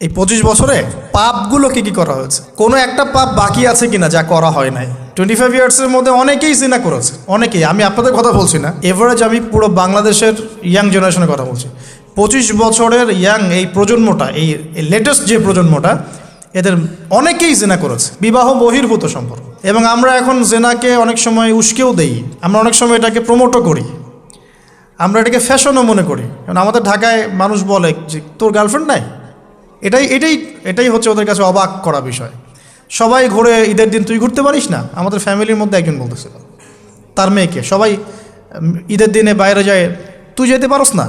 এই 25 বছরে পাপগুলো কি করা হয়েছে, কোনো একটা পাপ বাকি আছে কিনা যা করা হয় নাই। 25 ইয়ার্সের মধ্যে অনেকেই জিনা করেছে, অনেকেই। আমি আপনাদের কথা বলছি না, এভারেজ আমি পুরো বাংলাদেশের ইয়াং জেনারেশনের কথা বলছি। 25 বছরের ইয়াং এই প্রজন্মটা, এই লেটেস্ট যে প্রজন্মটা, এদের অনেকেই জেনা করেছে, বিবাহ বহির্ভূত সম্পর্ক। এবং আমরা এখন জেনাকে অনেক সময় উস্কেও দেই, আমরা অনেক সময় এটাকে প্রমোটও করি, আমরা এটাকে ফ্যাশনও মনে করি। কারণ আমাদের ঢাকায় মানুষ বলে যে তোর গার্লফ্রেন্ড নাই, এটাই হচ্ছে ওদের কাছে অবাক করা বিষয়। সবাই ঘুরে, ঈদের দিন তুই ঘুরতে পারিস না? আমাদের ফ্যামিলির মধ্যে একজন বলতেছিল তার মেয়েকে, সবাই ঈদের দিনে বাইরে যায়, তুই যেতে পারস না?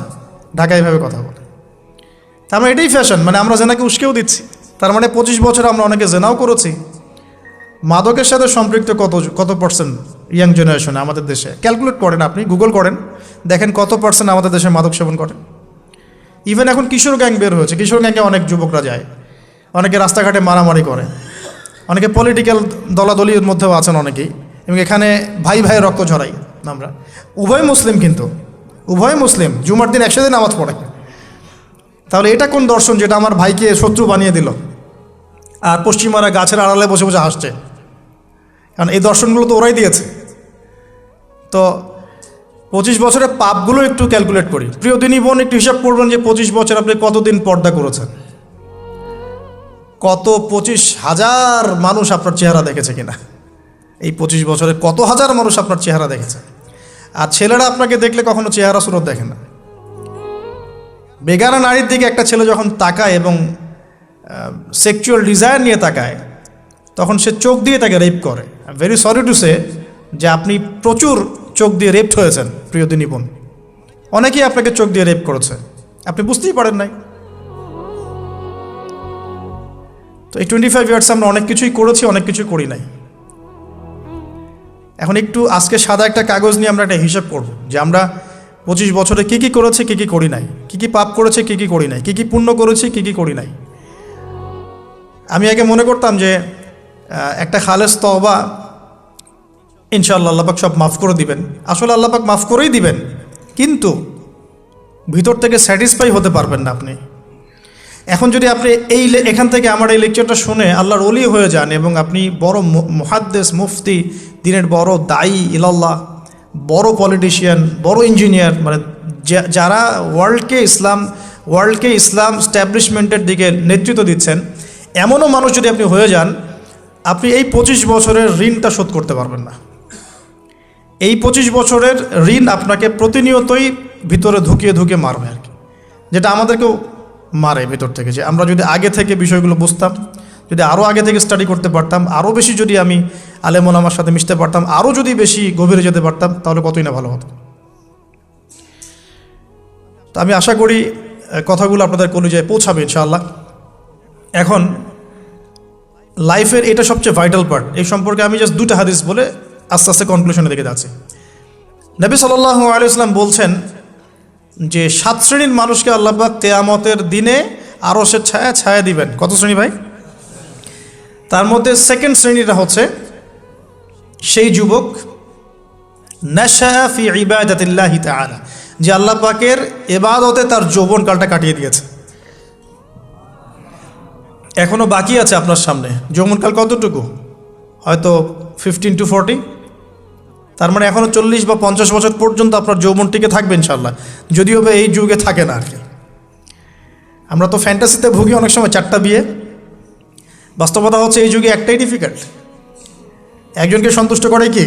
ঢাকায় এভাবে কথা বলে। তার মানে এটাই ফ্যাশন, মানে আমরা জেনাকে উস্কেও দিচ্ছি। তার মানে 25 বছর আমরা অনেকে জেনাও করেছি। মাদকের সাথে সম্পৃক্ত কত পার্সেন্ট ইয়াং জেনারেশনে আমাদের দেশে? ক্যালকুলেট করেন, আপনি গুগল করেন, দেখেন কত পার্সেন্ট আমাদের দেশে মাদক সেবন করে। ইভেন এখন কিশোর গ্যাং বের হয়েছে, কিশোর গ্যাংয়ে অনেক যুবকরা যায়, অনেকে রাস্তাঘাটে মারামারি করে, অনেকে পলিটিক্যাল দলাদলির মধ্যেও আছেন অনেকেই। এবং এখানে ভাই ভাইয়ের রক্ত ঝরাই আমরা। উভয় মুসলিম, কিন্তু উভয় মুসলিম, জুমার দিন একসাথে নামাজ পড়ে। তাহলে এটা কোন দর্শন যেটা আমার ভাইকে শত্রু বানিয়ে দিল, আর পশ্চিমারা গাছের আড়ালে বসে বসে হাসছে? কারণ এই দর্শনগুলো তো ওরাই দিয়েছে। তো 25 বছরের পাপগুলো একটু ক্যালকুলেট করি। প্রিয় দিনী বোন, একটু হিসাব করবেন যে 25 বছর আপনি কতদিন পর্দা করেছেন, কত 25,000 মানুষ আপনার চেহারা দেখেছে কিনা, এই 25 বছরে কত হাজার মানুষ আপনার চেহারা দেখেছে। আর ছেলেরা আপনাকে দেখলে কখনো চেহারা সুরত দেখে না। বেগানা নারীর দিকে একটা ছেলে যখন তাকায় এবং সেক্সুয়াল ডিজায়ার নিয়ে তাকায়, তখন সে চোখ দিয়ে তাকে রেপ করে। ভেরি সরি টু সে যে আপনি প্রচুর চোখ দিয়ে রেপড হয়েছেন প্রিয় দিনী বোন। অনেকেই আপনাকে চোখ দিয়ে রেপ করেছে, আপনি বুঝতেই পারেন নাই। তো এই 25 ইয়ার্স আমরা অনেক কিছুই করেছি, অনেক কিছুই করি নাই। এখন একটু আজকে সাদা একটা কাগজ নিয়ে আমরা একটা হিসাব করব যে আমরা 25 বছরে কী করেছি, কী করি নাই, কী পাপ করেছি, কী করি নাই, কী পুণ্য করেছি, কী করি নাই। আমি আগে মনে করতাম যে একটা খালেস তওবা ইনশাআল্লাহ আল্লাহ পাক সব মাফ করে দিবেন। আসলে আল্লাহ পাক মাফ করেই দিবেন, কিন্তু ভিতর থেকে স্যাটিসফাই হতে পারবেন না আপনি। এখন যদি আপনি এখান থেকে আমার এই লেকচারটা শুনে আল্লাহর ওলি হয়ে যান এবং আপনি বড় মুহাদ্দিস, মুফতি, দিনের বড় দায়ী ইলাল্লাহ, বড় পলিটিশিয়ান, বড় ইঞ্জিনিয়ার, মানে যারা ওয়ার্ল্ডকে ইসলাম স্ট্যাবলিশমেন্টের দিকে নেতৃত্ব দিচ্ছেন, এমনও মানুষ যদি আপনি হয়ে যান, আপনি এই 25 বছরের ঋণটা শোধ করতে পারবেন না। এই 25 বছরের ঋণ আপনাকে প্রতিনিয়তই ভিতরে ধুকিয়ে মারবে আর কি, যেটা আমাদেরকেও মারে ভিতর থেকে। যে আমরা যদি আগে থেকে বিষয়গুলো বুঝতাম, যদি আরও আগে থেকে স্টাডি করতে পারতাম, আরও বেশি যদি আমি আলেম ওলামার সাথে মিশতে পারতাম, আরও যদি বেশি গভীরে যেতে পারতাম, তাহলে কতই না ভালো হতো। তো আমি আশা করি কথাগুলো আপনাদের কলিজায় পৌঁছাবে ইনশাআল্লাহ। এখন লাইফের এটা সবচেয়ে ভাইটাল পার্ট। এই সম্পর্কে আমি জাস্ট 2টা হাদিস বলে আস্তে আস্তে কনক্লুশনের দিকে যাচ্ছি। নবী সাল্লাল্লাহু আলাইহি ওয়াসাল্লাম বলছেন যে 7 শ্রেণীর মানুষকে আল্লাহ পাক কিয়ামতের দিনে আরশের ছায়া দিবেন। কত শ্রেণী ভাই? তার মধ্যে সেকেন্ড শ্রেণীটা হচ্ছে সেই যুবক নাশা ফি ইবাদাতিল্লাহি তাআলা, যে আল্লাহ পাকের ইবাদতে তার যৌবনকালটা কাটিয়ে দিয়েছে। এখনও বাকি আছে আপনার সামনে। যৌবনকাল কতটুকু? হয়তো 15 to 40। তার মানে এখনও 40 বা 50 বছর পর্যন্ত আপনার যৌবনটিকে থাকবে ইনশাআল্লাহ, যদিও বা এই যুগে থাকে না আর কি। আমরা তো ফ্যান্টাসিতে ভুগি অনেক সময়, 4টা বিয়ে। বাস্তবতা হচ্ছে এই যুগে একটাই ডিফিকাল্ট, একজনকে সন্তুষ্ট করে কি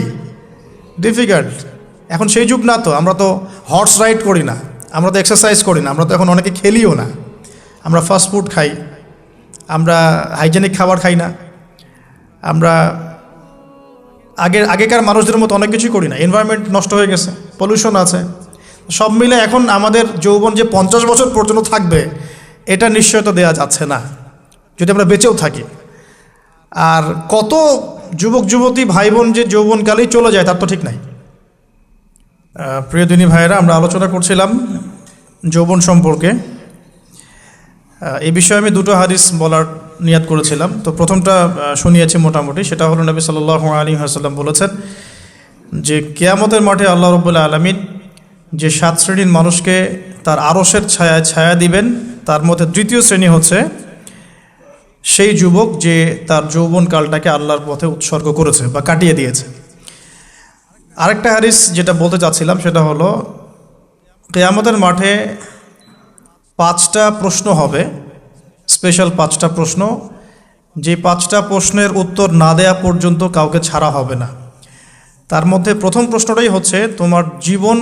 ডিফিকাল্ট। এখন সেই যুগ না তো, আমরা তো হর্স রাইড করি না, আমরা তো এক্সারসাইজ করি না, আমরা তো এখন অনেকে খেলিও না, আমরা ফাস্ট ফুড খাই, আমরা হাইজেনিক খাবার খাই না, আমরা আগেকার মানুষদের মতো অনেক কিছুই করি না। এনভায়রনমেন্ট নষ্ট হয়ে গেছে, পলিউশন আছে, সব মিলে এখন আমাদের যৌবন যে 50 বছর পর্যন্ত থাকবে, এটা নিশ্চয়তা দেওয়া যাচ্ছে না যদি আমরা বেঁচেও থাকি। আর কত যুবক যুবতী ভাই বোন যে যৌবনকালেই চলে যায় তার তো ঠিক নাই। প্রিয় দিনী ভাইয়েরা, আমরা আলোচনা করছিলাম যৌবন সম্পর্কে। এই বিষয়ে আমি 2টো হাদিস বলার নিয়াত করেছিলাম। তো প্রথমটা শুনিয়েছি মোটামুটি, সেটা হলো নবী সাল্লাল্লাহু আলাইহি ওয়াসাল্লাম বলেছেন যে কিয়ামতের মাঠে আল্লাহ রাব্বুল আলামিন যে 7 শ্রেণীর মানুষকে তার আরশের ছায়া দিবেন, তার মধ্যে 3য় শ্রেণী হচ্ছে সেই যুবক যে তার যৌবনকালটাকে আল্লাহর পথে উৎসর্গ করেছে বা কাটিয়ে দিয়েছে। আরেকটা হাদিস যেটা বলতে চাচ্ছিলাম সেটা হলো, কিয়ামতের মাঠে 5টা প্রশ্ন হবে, স্পেশাল 5টা প্রশ্ন, যে 5টা প্রশ্নের উত্তর না দেয়া পর্যন্ত কাউকে ছাড়া হবে না। তার মধ্যে প্রথম প্রশ্নটাই হচ্ছে তোমার জীবন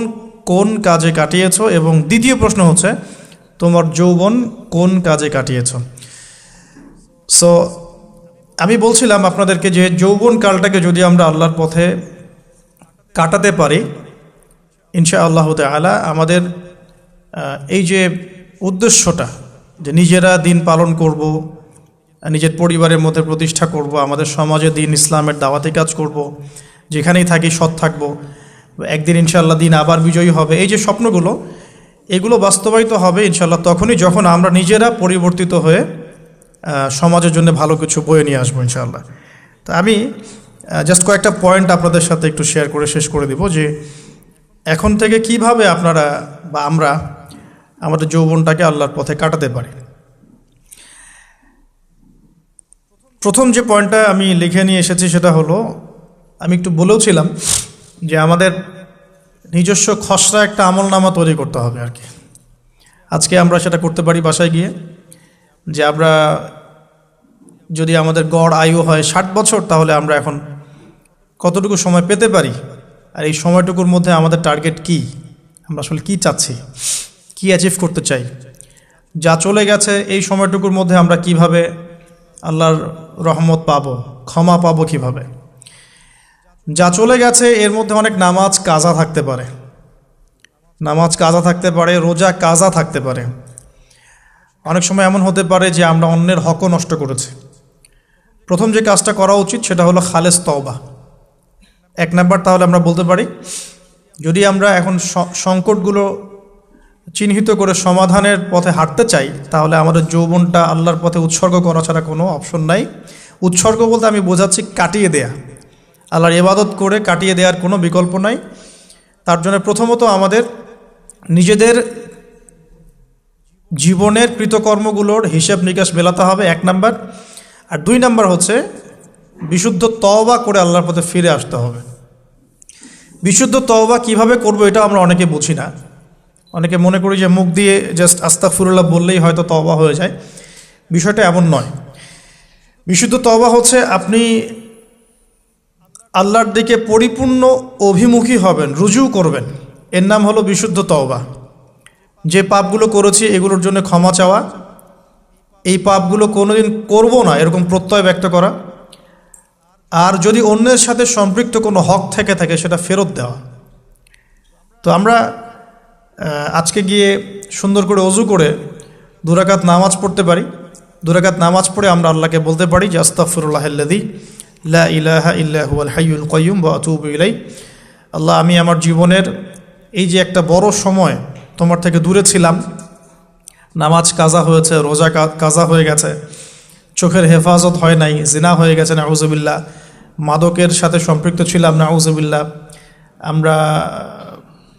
কোন কাজে কাটিয়েছো, এবং দ্বিতীয় প্রশ্ন হচ্ছে তোমার যৌবন কোন কাজে কাটিয়েছো। সো আমি বলছিলাম আপনাদেরকে যে যৌবনকালটাকে যদি আমরা আল্লাহর পথে কাটাতে পারি, ইনশাআল্লাহ তাআলা আমাদের এই যে উদ্দেশ্যটা, যে নিজেরা দিন পালন করব, নিজের পরিবারের মধ্যে প্রতিষ্ঠা করব, আমাদের সমাজে দিন ইসলামের দাওয়াতি কাজ করব, যেখানেই থাকি সৎ থাকব, একদিন ইনশাআল্লাহ দিন আবার বিজয়ী হবে, এই যে স্বপ্নগুলো, এগুলো বাস্তবায়িত হবে ইনশাআল্লাহ তখনই যখন আমরা নিজেরা পরিবর্তিত হয়ে সমাজের জন্য ভালো কিছু বয়ে নিয়ে আসবো ইনশাআল্লাহ। তো আমি জাস্ট কয়েকটা পয়েন্ট আপনাদের সাথে একটু শেয়ার করে শেষ করে দিব, যে এখন থেকে কিভাবে আপনারা বা আমরা আমাদের যৌবনটাকে আল্লাহর পথে কাটাতে পারি। প্রথম যে পয়েন্টটা আমি লিখে নিয়ে এসেছি সেটা হলো, আমি একটু বলেওছিলাম যে আমাদের নিজস্ব খসড়া একটা আমলনামা তৈরি করতে হবে আর কি। আজকে আমরা সেটা করতে পারি বাসায় গিয়ে, যে আমরা যদি আমাদের গড় আয়ু হয় 60 বছর, তাহলে আমরা এখন কতটুকু সময় পেতে পারি, আর এই সময়টুকুর মধ্যে আমাদের টার্গেট কি, আমরা আসলে কি চাচ্ছি, কি অ্যাচিভ করতে চাই, যা চলে গেছে এই সময়টুকুর মধ্যে আমরা কিভাবে আল্লাহর রহমত পাবো, ক্ষমা পাবো কিভাবে। যা চলে গেছে এর মধ্যে অনেক নামাজ কাজা থাকতে পারে, রোজা কাজা থাকতে পারে। অনেক সময় এমন হতে পারে যে আমরা অন্যের হকও নষ্ট করেছি। প্রথম যে কাজটা করা উচিত সেটা হলো খালেস তওবা। 1 নাম্বার তাহলে আমরা বলতে পারি, যদি আমরা এখন সংকটগুলো চিহ্নিত করে সমাধানের পথে হাঁটতে চাই, তাহলে আমাদের যৌবনটা আল্লাহর পথে উৎসর্গ করা ছাড়া কোনো অপশন নাই। উৎসর্গ বলতে আমি বোঝাচ্ছি কাটিয়ে দেয়া, আল্লাহর ইবাদত করে কাটিয়ে দেওয়ার কোনো বিকল্প নাই। তার জন্য প্রথমত আমাদের নিজেদের জীবনের কৃতকর্মগুলোর হিসাব নিকাশ মেলাতে হবে, 1 নাম্বার। আর 2 নাম্বার হচ্ছে বিশুদ্ধ তওবা করে আল্লাহর পথে ফিরে আসতে হবে। বিশুদ্ধ তওবা কিভাবে করব এটা আমরা অনেকে বুঝি না। অনেকে মনে করি যে মুখ দিয়ে জাস্ট আস্তাগফিরুল্লাহ বললেই হয়তো তওবা হয়ে যায়। বিষয়টা এমন নয়। বিশুদ্ধ তওবা হচ্ছে আপনি আল্লাহর দিকে পরিপূর্ণ অভিমুখী হবেন, রুজু করবেন, এর নাম হলো বিশুদ্ধ তওবা। যে পাপগুলো করেছি এগুলোর জন্য ক্ষমা চাওয়া, এই পাপগুলো কোনোদিন করব না এরকম প্রত্যয় ব্যক্ত করা, আর যদি অন্যের সাথে সম্পৃক্ত কোনো হক থেকে থাকে সেটা ফেরত দেওয়া। তো আমরা আজকে গিয়ে সুন্দর করে ওযু করে 2 রাকাত নামাজ পড়তে পারি। 2 রাকাত নামাজ পড়ে আমরা আল্লাহকে বলতে পারি যে আস্তাগফিরুল্লাহাল্লাযী লা ইলাহা ইল্লা হুয়াল হাইয়ুল কাইয়্যুম ওয়া আতুবু ইলাইহি। আল্লাহ, আমি আমার জীবনের এই যে একটা বড় সময় তোমার থেকে দূরে ছিলাম, নামাজ কাজা হয়েছে, রোজা কাজা হয়ে গেছে, চোখের হেফাজত হয় নাই, জিনা হয়ে গেছে নাউযুবিল্লাহ, মাদকের সাথে সম্পৃক্ত ছিলাম নাউযুবিল্লাহ, আমরা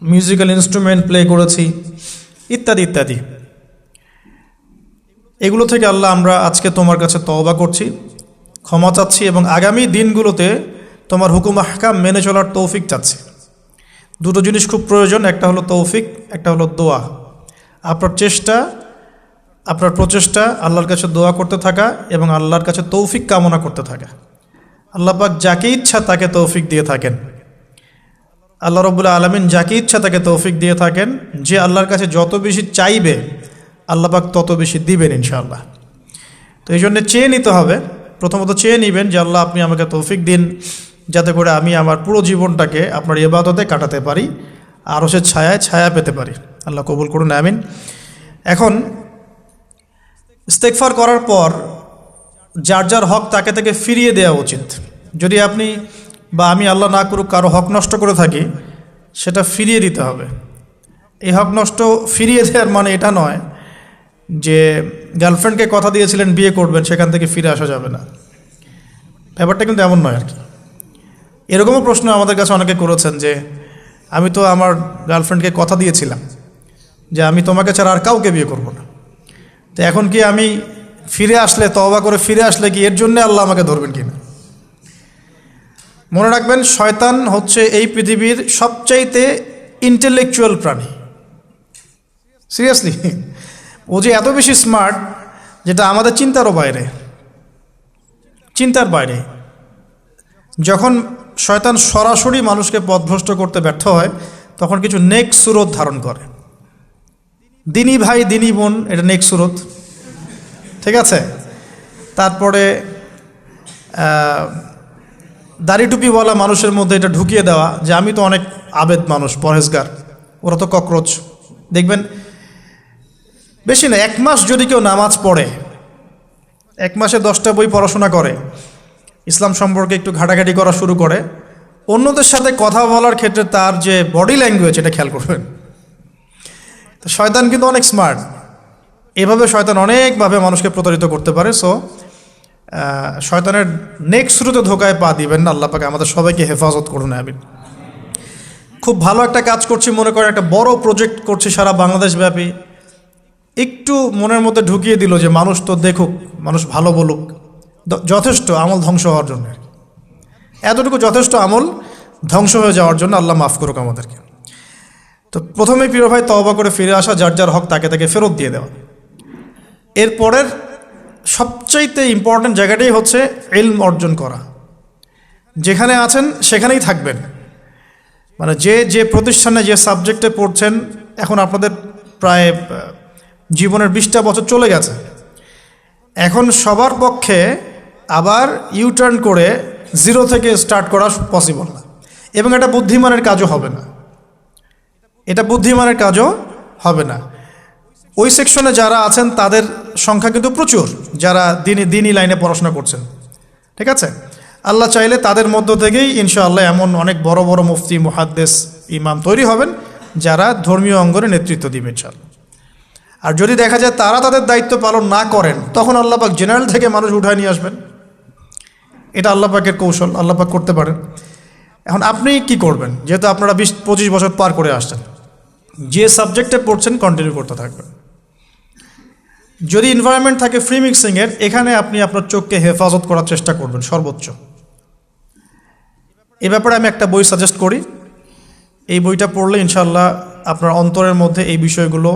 মিউজিক্যাল ইনস্ট্রুমেন্ট প্লে করেছি, ইত্যাদি ইত্যাদি। এগুলো থেকে আল্লাহ আমরা আজকে তোমার কাছে তওবা করছি, ক্ষমা চাচ্ছি, এবং আগামী দিনগুলোতে তোমার হুকুম আহকাম মেনে চলার তৌফিক চাচ্ছি। 2টো জিনিস খুব প্রয়োজন, একটা হলো তৌফিক, একটা হলো দোয়া। আপনার প্রচেষ্টা আল্লাহর কাছে দোয়া করতে থাকা এবং আল্লাহর কাছে তৌফিক কামনা করতে থাকা। আল্লাহ পাক যাকে ইচ্ছা তাকে তৌফিক দিয়ে থাকেন। আল্লাহ রাব্বুল আলামিন যাকে ইচ্ছা তাকে তৌফিক দিয়ে থাকেন। যে আল্লাহর কাছে যত বেশি চাইবে আল্লাহ পাক তত বেশি দিবেন ইনশাআল্লাহ। তো এই জন্য চেয়ে নিতে হবে, প্রথমত চেয়ে নেবেন যে আল্লাহ আপনি আমাকে তৌফিক দিন, যাতে করে আমি আমার পুরো জীবনটাকে আপনার ইবাদতে কাটাতে পারি, আরও সে ছায়া পেতে পারি। আল্লাহ কবুল করুন, আমিন। এখন ইস্তেগফার করার পর যার যার হক তাকে তাকে ফিরিয়ে দেওয়া উচিত। যদি আপনি বা আমি আল্লাহ না করুক কারো হক নষ্ট করে থাকি, সেটা ফিরিয়ে দিতে হবে। এই হক নষ্ট ফিরিয়ে দেওয়ার মানে এটা নয় যে গার্লফ্রেন্ডকে কথা দিয়েছিলেন বিয়ে করবেন, সেখান থেকে ফিরে আসা যাবে না। ব্যাপারটা কিন্তু এমন নয় আর কি। এরকমও প্রশ্ন আমাদের কাছে অনেকে করেছেন যে আমি তো আমার গার্লফ্রেন্ডকে কথা দিয়েছিলাম যে আমি তোমাকে ছাড়া আর কাউকে বিয়ে করব না, তো এখন কি আমি ফিরে আসলে, তওবা করে ফিরে আসলে কি এর জন্য আল্লাহ আমাকে ধরবেন কিনা? মনে রাখবেন, শয়তান হচ্ছে এই পৃথিবীর সবচাইতে ইন্টেলেকচুয়াল প্রাণী। সিরিয়াসলি, ও যে এত বেশি স্মার্ট যেটা আমাদের চিন্তারও বাইরে, চিন্তার বাইরে। যখন শয়তান সরাসরি মানুষকে পথভ্রষ্ট করতে ব্যর্থ হয়, তখন কিছু নেক সুরত ধারণ করে। দিনী ভাই দিনী বোন, এটা নেক সুরত, ঠিক আছে। তারপরে দাড়ি টুপিওয়ালা মানুষের মধ্যে এটা ঢুকিয়ে দেওয়া যে আমি তো অনেক আবেদ মানুষ, পরহেজগার, ওরা তো ককরোচ। দেখবেন বেশি না, 1 মাস যদি কেউ নামাজ পড়ে, 1 মাসে 10টা বই পড়াশোনা করে, ইসলাম সম্পর্কে একটু ঘাটাঘাটি করা শুরু করে, অন্যদের সাথে কথা বলার ক্ষেত্রে তার যে বডি ল্যাঙ্গুয়েজ, এটা খেয়াল করবেন। তো শয়তান কিন্তু অনেক স্মার্ট, এভাবে শয়তান অনেকভাবে মানুষকে প্রতারিত করতে পারে। সো শয়তানের নেক্সট শুরুতে ধোকায় পা দিবেন না। আল্লাহ পাক আমাদের সবাইকে হেফাজত করুন, আমিন। খুব ভালো একটা কাজ করছি মনে করেন, একটা বড় প্রজেক্ট করছি সারা বাংলাদেশ ব্যাপী, একটু মনের মধ্যে ঢুকিয়ে দিল যে মানুষ তো দেখুক, মানুষ ভালো বলুক, যথেষ্ট আমল ধ্বংস হওয়ার জন্য। এতটুকু যথেষ্ট আমল ধ্বংস হয়ে যাওয়ার জন্য। আল্লাহ মাফ করুক আমাদেরকে। তো প্রথমে প্রিয় ভাই, তওবা করে ফিরে আসা, যার যার হক তাকে তাকে ফেরত দিয়ে দেওয়া। এরপরের সবচাইতে ইম্পর্ট্যান্ট জায়গাটাই হচ্ছে ইলম অর্জন করা। যেখানে আছেন সেখানেই থাকবেন, মানে যে যে প্রতিষ্ঠানে যে সাবজেক্টে পড়ছেন, এখন আপনাদের প্রায় জীবনের 20টা বছর চলে গেছে। এখন সবার পক্ষে আবার ইউটার্ন করে জিরো থেকে স্টার্ট করা পসিবল না, এবং এটা বুদ্ধিমানের কাজও হবে না, এটা বুদ্ধিমানের কাজও হবে না। ওই সেকশনে যারা আছেন তাদের সংখ্যা কিন্তু প্রচুর, যারা দিনী লাইনে পড়াশোনা করছেন, ঠিক আছে। আল্লাহ চাইলে তাদের মধ্য থেকেই ইনশাআল্লাহ এমন অনেক বড় বড় মুফতি, মুহাদ্দিস, ইমাম তৈরি হবেন, যারা ধর্মীয় অঙ্গনে নেতৃত্ব দিবে ইনশাআল্লাহ। আর যদি দেখা যায় তারা তাদের দায়িত্ব পালন না করেন, তখন আল্লাহ পাক জেনারেল থেকে মানুষ উঠায় নিয়ে আসবেন। এটা আল্লাহ পাকের কৌশল, আল্লাহ পাক করতে পারেন। এখন আপনি কি করবেন? যেহেতু আপনারা 20-25 বছর পার করে আসছেন, যে সাবজেক্টে পড়ছেন কন্টিনিউ করতে থাকবেন। যদি এনভায়রনমেন্ট থাকে ফ্রি মিক্সিংয়ের, এখানে আপনি আপনার চোখকে হেফাজত করার চেষ্টা করবেন সর্বোচ্চ। এ ব্যাপারে আমি একটা বই সাজেস্ট করি, এই বইটা পড়লে ইনশাআল্লাহ আপনার অন্তরের মধ্যে এই বিষয়গুলো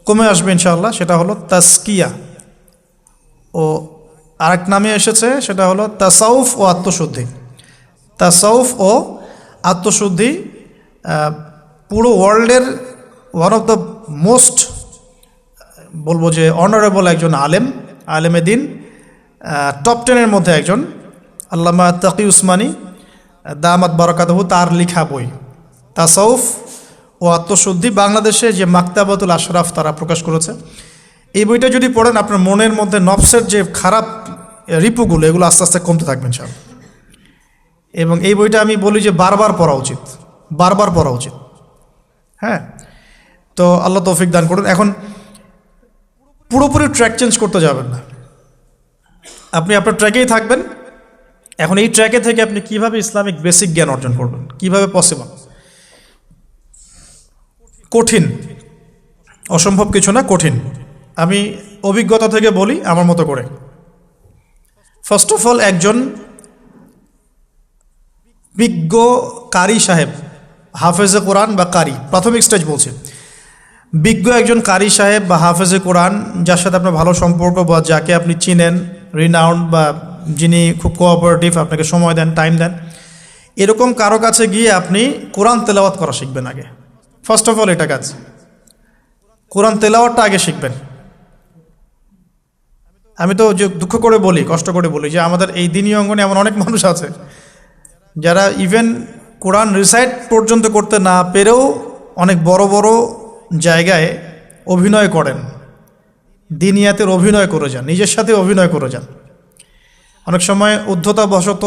কমে আসবে ইনশাআল্লাহ। সেটা হলো তাসকিয়া, ও আরেক নামে এসেছে, সেটা হলো তাসাউফ ও আত্মশুদ্ধি। তাসাউফ ও আত্মশুদ্ধি পুরো ওয়ার্ল্ডের ওয়ান অফ দ্য মোস্ট, বলবো যে অনারেবল একজন আলেমে দিন, টপ 10-এর মধ্যে একজন, আল্লামা তাকি উসমানী দামাত বারাকাতুহু, তার লেখা বই তাসাউফ ও আত্মশুদ্ধি। বাংলাদেশে যে মাকতাবাতুল আশরাফ তারা প্রকাশ করেছে। এই বইটা যদি পড়েন, আপনার মনের মধ্যে নফসের যে খারাপ রিপুগুলো, এগুলো আস্তে আস্তে কমতে থাকবেন সব। এবং এই বইটা আমি বলি যে বারবার পড়া উচিত, বারবার পড়া উচিত। হ্যাঁ, তো আল্লাহ তৌফিক দান করুন। এখন পুরোপুরি ট্র্যাক চেঞ্জ করতে যাবেন না, আপনি আপনার ট্র্যাকেই থাকবেন। এখন এই ট্র্যাকে থেকে আপনি কিভাবে ইসলামিক বেসিক জ্ঞান অর্জন করবেন, কিভাবে পসিবল? কঠিন, অসম্ভব কিছু না, কঠিন। আমি অভিজ্ঞতা থেকে বলি আমার মতো করে। ফার্স্ট অফ অল, একজন বিজ্ঞ কারি সাহেব, হাফেজে কোরআন বা কারি, প্রাথমিক স্টেজ বলছি, বিজ্ঞ একজন কারি সাহেব বা হাফেজে কোরআন, যার সাথে আপনার ভালো সম্পর্ক বা যাকে আপনি চিনেন, রিনাউন্ড, বা যিনি খুব কোঅপারেটিভ, আপনাকে সময় দেন, টাইম দেন, এরকম কারো কাছে গিয়ে আপনি কোরআন তেলাওয়াত করা শিখবেন আগে। ফার্স্ট অফ অল এটা কাজ, কোরআন তেলাওয়াতটা আগে শিখবেন। আমি তো যে দুঃখ করে বলি, কষ্ট করে বলি, যে আমাদের এই দিনী অঙ্গনে এমন অনেক মানুষ আছে যারা ইভেন কোরআন রিসাইট পর্যন্ত করতে না পেরেও অনেক বড় বড় জায়গায় অভিনয় করেন, দিনিয়াতের অভিনয় করে যান, নিজের সাথে অভিনয় করে যান। অনেক সময় উদ্ধতাবশত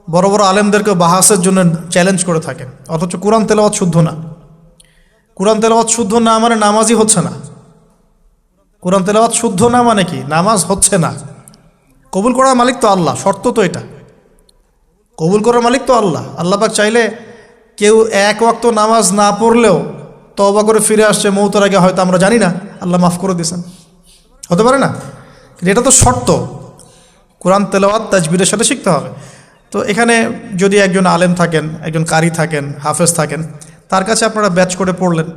বড় বড় আলেমদেরকে বাহাসের জন্য চ্যালেঞ্জ করে থাকেন, অথচ কোরআন তেলাওয়াত শুদ্ধ না। কোরআন তেলাওয়াত শুদ্ধ না মানে নামাজই হচ্ছে না। কোরআন তেলাওয়াত শুদ্ধ না মানে কি? নামাজ হচ্ছে না। কবুল করার মালিক তো আল্লাহ, শর্ত তো এটা। কবুল করার মালিক তো আল্লাহ। আল্লাহ পাক চাইলে কেউ এক ওয়াক্ত নামাজ না পড়লেও তওবা করে ফিরে আসছে মৌতের আগে, হয়তো আমরা জানি না, আল্লাহ মাফ করে দিয়েছেন, হতে পারে না? এটা তো শর্ত, কোরআন তেলাওয়াত তাজবিরের সাথে শিখতে হবে। তো এখানে যদি একজন আলেম থাকেন, একজন কারি থাকেন, হাফেজ থাকেন, তার কাছে আপনারা ব্যাচ করে পড়লেন,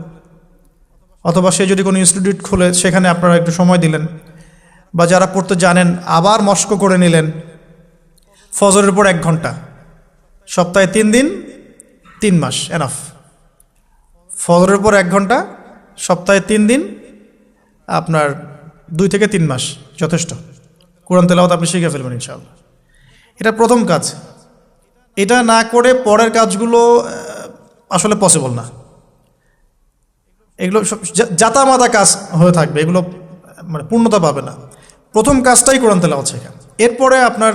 অথবা সে যদি কোনো ইনস্টিটিউট খুলে সেখানে আপনারা একটু সময় দিলেন, বা যারা পড়তে জানেন আবার মস্ক করে নিলেন। ফজরের পর 1 ঘন্টা, সপ্তাহে 3 দিন, 3 মাস এনাফ। ফজরের পর 1 ঘন্টা, সপ্তাহে 3 দিন, আপনার 2 থেকে 3 মাস যথেষ্ট। কোরআন তেলাওয়াত আপনি শিখে ফেলবেন ইনশাআল্লাহ। এটা প্রথম কাজ। এটা না করে পরের কাজগুলো আসলে পসিবল না। এগুলো সব জাতামাতা কাজ হয়ে থাকবে, এগুলো মানে পূর্ণতা পাবে না। প্রথম কাজটাই কোরআন তেলাওয়াত শেখা। এরপরে আপনার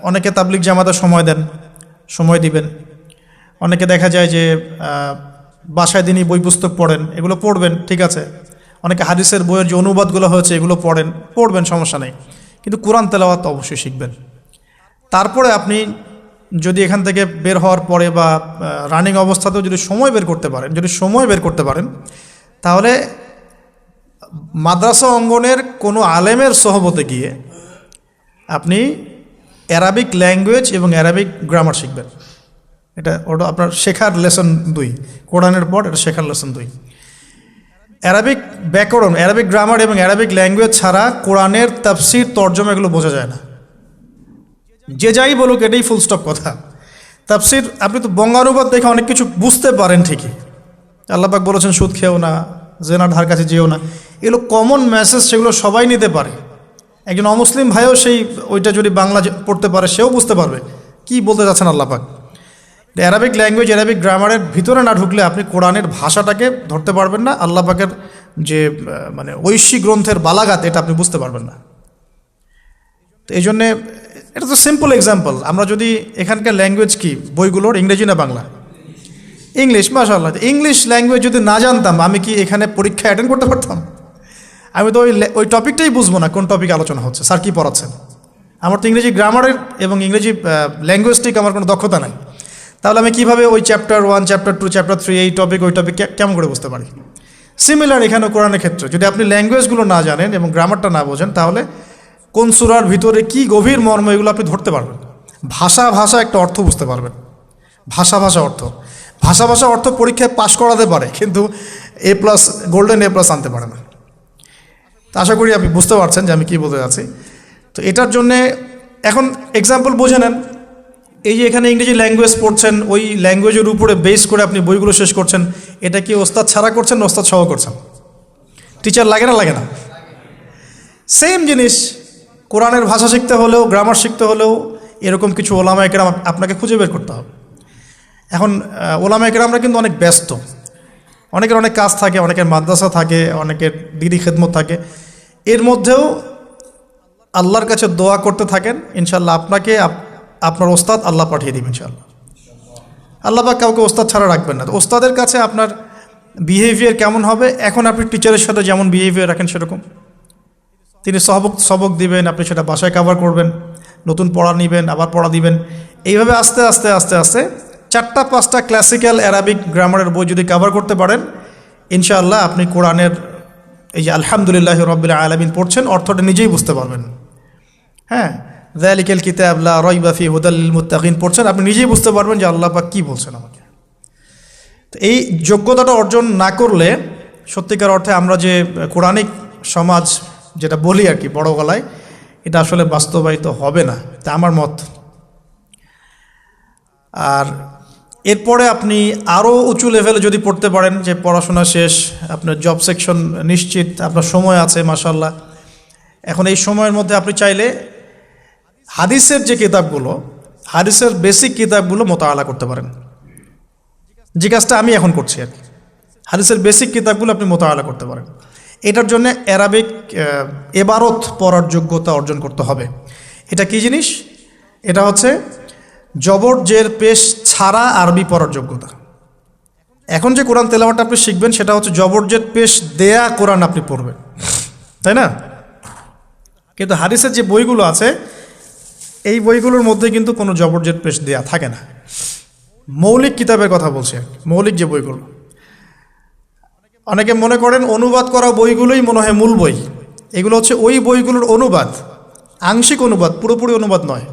অনেকে তাবলিগ জামাতে সময় দেন, সময় দিবেন। অনেকে দেখা যায় যে বাসায় দিনই বই পুস্তক পড়েন, এগুলো পড়বেন, ঠিক আছে। অনেকে হাদিসের বইয়ের যে অনুবাদগুলো হয়েছে এগুলো পড়বেন, সমস্যা নেই। কিন্তু কোরআন তেলাওয়াত অবশ্যই শিখবেন। তারপরে আপনি যদি এখান থেকে বের হওয়ার পরে বা রানিং অবস্থাতেও যদি সময় বের করতে পারেন, তাহলে মাদ্রাসা অঙ্গনের কোনো আলেমের সহবতে গিয়ে আপনি অ্যারাবিক ল্যাঙ্গুয়েজ এবং অ্যারাবিক গ্রামার শিখবেন। ওটা আপনার শেখার লেসন 2, কোরআনের পর এটা শেখার লেসন 2। অ্যারাবিক ব্যাকরণ, অ্যারাবিক গ্রামার এবং অ্যারাবিক ল্যাঙ্গুয়েজ ছাড়া কোরআনের তাফসির তর্জমা এগুলো বোঝা যায় না। যে যাই বলুক এটাই ফুল স্টপ কথা। তাফসির আপনি তো বঙ্গানুবাদ দেখে অনেক কিছু বুঝতে পারেন ঠিকই। আল্লাহ পাক বলেছেন সুদ খেও না, জেনার ধার কাছে যেও না, এগুলো কমন মেসেজ, সেগুলো সবাই নিতে পারে। একজন অমুসলিম ভাইও ওইটা যদি বাংলা পড়তে পারে সেও বুঝতে পারবে কি বলতে যাচ্ছেন আল্লাহ পাক। অ্যারাবিক ল্যাঙ্গুয়েজ, অ্যারাবিক গ্রামারের ভিতরে না ঢুকলে আপনি কোরআনের ভাষাটাকে ধরতে পারবেন না। আল্লাহ পাকের যে মানে ঐশী গ্রন্থের বালাগাত, এটা আপনি বুঝতে পারবেন না। তো এই জন্যে এটা তো সিম্পল এক্সাম্পল। আমরা যদি এখানকার ল্যাঙ্গুয়েজ কি বইগুলোর, ইংরেজি না বাংলা? ইংলিশ। মাশাআল্লাহ, ইংলিশ ল্যাঙ্গুয়েজ যদি না জানতাম আমি কি এখানে পরীক্ষা অ্যাটেন্ড করতে পারতাম? আমি তো ওই টপিকটাই বুঝবো না, কোন টপিক আলোচনা হচ্ছে, স্যার কী পড়াচ্ছেন। আমার তো ইংরেজি গ্রামারের এবং ইংরেজি ল্যাঙ্গুয়েজটিক আমার কোনো দক্ষতা নাই। তাহলে আমি কীভাবে ওই চ্যাপ্টার 1, চ্যাপ্টার 2, চ্যাপ্টার 3, এই টপিক ওই টপিক কেমন করে বুঝতে পারি? সিমিলার এখানে কোরআনের ক্ষেত্রে যদি আপনি ল্যাঙ্গুয়েজগুলো না জানেন এবং গ্রামারটা না বোঝেন, তাহলে কোন সূরার ভিতরে কি গভীর মর্ম এগুলো আপনি ধরতে পারবেন। ভাষা একটা অর্থ বুঝতে পারবেন। ভাষা অর্থ পরীক্ষায় পাশ করাতে পারে, কিন্তু A+, গোল্ডেন A+ আনতে পারে না। তো আশা করি আপনি বুঝতে পারছেন যে আমি কী বলতে যাচ্ছি। তো এটার জন্যে এখন এক্সাম্পল বুঝে নেন। এই যে এখানে ইংরেজি ল্যাঙ্গুয়েজ পড়ছেন, ওই ল্যাঙ্গুয়েজের উপরে বেস করে আপনি বইগুলো শেষ করছেন, এটা কি ওস্তাদ ছাড়া করছেন না ওস্তাদ সহ করছেন? টিচার লাগে না? সেম জিনিস কোরআনের ভাষা শিখতে হলেও, গ্রামার শিখতে হলেও এরকম কিছু ওলামায়ে কেরাম আপনাকে খুঁজে বের করতে হবে। এখন ওলামায়ে কেরামরা কিন্তু অনেক ব্যস্ত, অনেকের অনেক কাজ থাকে, অনেকের মাদ্রাসা থাকে, অনেকের দিদি খেদমত থাকে। এর মধ্যেও আল্লাহর কাছে দোয়া করতে থাকেন, ইনশাল্লাহ আপনাকে আপনার ওস্তাদ আল্লাহ পাঠিয়ে দিবেন ইনশাল্লাহ। আল্লাহ পাক কাউকে ওস্তাদ ছাড়া রাখবেন না। তো ওস্তাদের কাছে আপনার বিহেভিয়ার কেমন হবে? এখন আপনি টিচারের সাথে যেমন বিহেভিয়ার রাখেন সেরকম তিনি সবক দিবেন, আপনি সেটা বাসায় কভার করবেন, নতুন পড়া নেবেন, আবার পড়া দিবেন। এইভাবে আস্তে আস্তে 4-5টা ক্লাসিক্যাল অ্যারাবিক গ্রামারের বই যদি কভার করতে পারেন, ইনশাআল্লাহ আপনি কোরআনের এই যে আলহামদুলিল্লাহি রাব্বিল আলামিন পড়ছেন, অর্থটা নিজেই বুঝতে পারবেন। হ্যাঁ, যালিকাল কিতাব লা রাইবা ফিহি হুদাল লিল মুত্তাকিন পড়ছেন, আপনি নিজেই বুঝতে পারবেন যে আল্লাহ পাক কী বলছেন আমাকে। তো এই যোগ্যতাটা অর্জন না করলে সত্যিকার অর্থে আমরা যে কোরআনিক সমাজ যেটা বলি আর কি বড় গলায়, এটা আসলে বাস্তবায়িত হবে না, তা আমার মত। আর এরপরে আপনি আরও উঁচু লেভেলে যদি পড়তে পারেন, যে পড়াশোনা শেষ, আপনার জব সেকশন নিশ্চিত, আপনার সময় আছে মাশাআল্লাহ, এখন এই সময়ের মধ্যে আপনি চাইলে হাদিসের যে কিতাবগুলো, হাদিসের বেসিক কিতাবগুলো মোতাআলা করতে পারেন। যে কাজটা আমি এখন করছি আর কি, হাদিসের বেসিক কিতাবগুলো আপনি মোতাআলা করতে পারেন। এটার জন্য অ্যারাবিক এবারত পড়ার যোগ্যতা অর্জন করতে হবে। এটা কি জিনিস? এটা হচ্ছে জবর জের পেশ ছাড়া আরবি পড়ার যোগ্যতা। এখন যে কোরআন তেলাওয়াতটা আপনি শিখবেন সেটা হচ্ছে জবর জের পেশ দেয়া কোরআন আপনি পড়বেন, তাই না? কিন্তু হাদিসের যে বইগুলো আছে এই বইগুলোর মধ্যে কিন্তু কোনো জবর জের পেশ দেয়া থাকে না। মৌলিক কিতাবের কথা বলছি, মৌলিক যে বইগুলো। অনেকে মনে করেন অনুবাদ করা বইগুলোই মনে হয় মূল বই, এগুলো হচ্ছে ওই বইগুলোর অনুবাদ, আংশিক অনুবাদ, পুরোপুরি অনুবাদ নয়।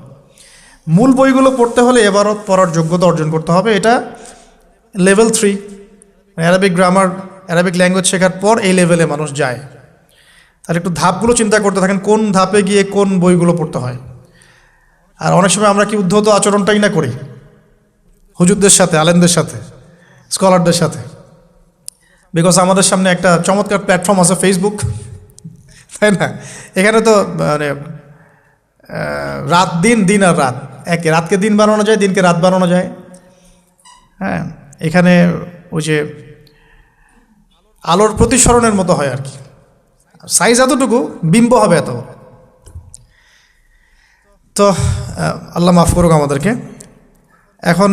মূল বইগুলো পড়তে হলে এবারত পড়ার যোগ্যতা অর্জন করতে হবে। এটা level 3, Arabic grammar, Arabic language শেখার পর এই লেভেলে মানুষ যায়। আর একটু ধাপগুলো চিন্তা করতে থাকেন, কোন ধাপে গিয়ে কোন বইগুলো পড়তে হয়। আর অনেক সময় আমরা কি উদ্ধত আচরণটাই না করি হুজুরদের সাথে, আলেমদের সাথে, স্কলারদের সাথে। বিকজ আমাদের সামনে একটা চমৎকার প্ল্যাটফর্ম আছে ফেসবুক, তাই না? এখানে তো মানে রাত দিন, দিন আর রাত একে, রাতকে দিন বানানো যায়, দিনকে রাত বানানো যায়। হ্যাঁ, এখানে ওই যে আলোর প্রতিসরণের মতো হয় আর কি, সাইজ এতটুকু, বিম্ব হবে এত। তো আল্লাহ মাফ করুক আমাদেরকে। এখন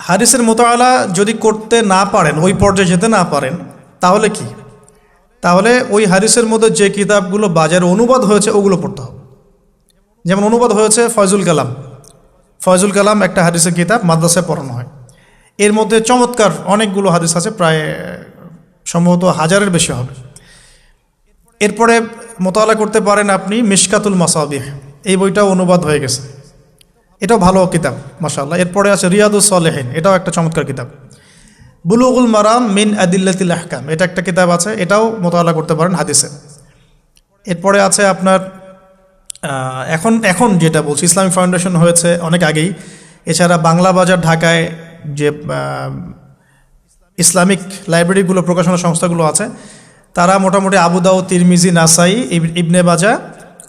হাদিসের মোতালা যদি করতে না পারেন, ওই পর্যায়ে যেতে না পারেন, তাহলে কি? তাহলে ওই হাদিসের মধ্যে যে কিতাবগুলো বাজারে অনুবাদ হয়েছে ওগুলো পড়তে হবে। যেমন অনুবাদ হয়েছে ফয়জুল কালাম। ফয়জুল কালাম একটা হাদিসের কিতাব, মাদ্রাসায় পড়ানো হয়। এর মধ্যে চমৎকার অনেকগুলো হাদিস আছে, প্রায় সম্ভবত 1000-এর বেশি হবে। এরপরে মোতালা করতে পারেন আপনি মিশকাতুল মাসাবিহ, এই বইটাও অনুবাদ হয়ে গেছে, এটাও ভালো কিতাব মাশাআল্লাহ। এরপরে আছে রিয়াদুস সালেহিন, এটাও একটা চমৎকার কিতাব। বুলুগুল মারাম মিন আদিল্লাতিল আহকাম, এটা একটা কিতাব আছে, এটাও মোতালা করতে পারেন হাদিসে। এরপরে আছে আপনার এখন যেটা বলছি, ইসলামিক ফাউন্ডেশন হয়েছে অনেক আগেই। এছাড়া বাংলা বাজার ঢাকায় যে ইসলামিক লাইব্রেরিগুলো, প্রকাশনা সংস্থাগুলো আছে, তারা মোটামুটি আবু দাউদ, তিরমিজি, নাসাই, ইবনে বাজা,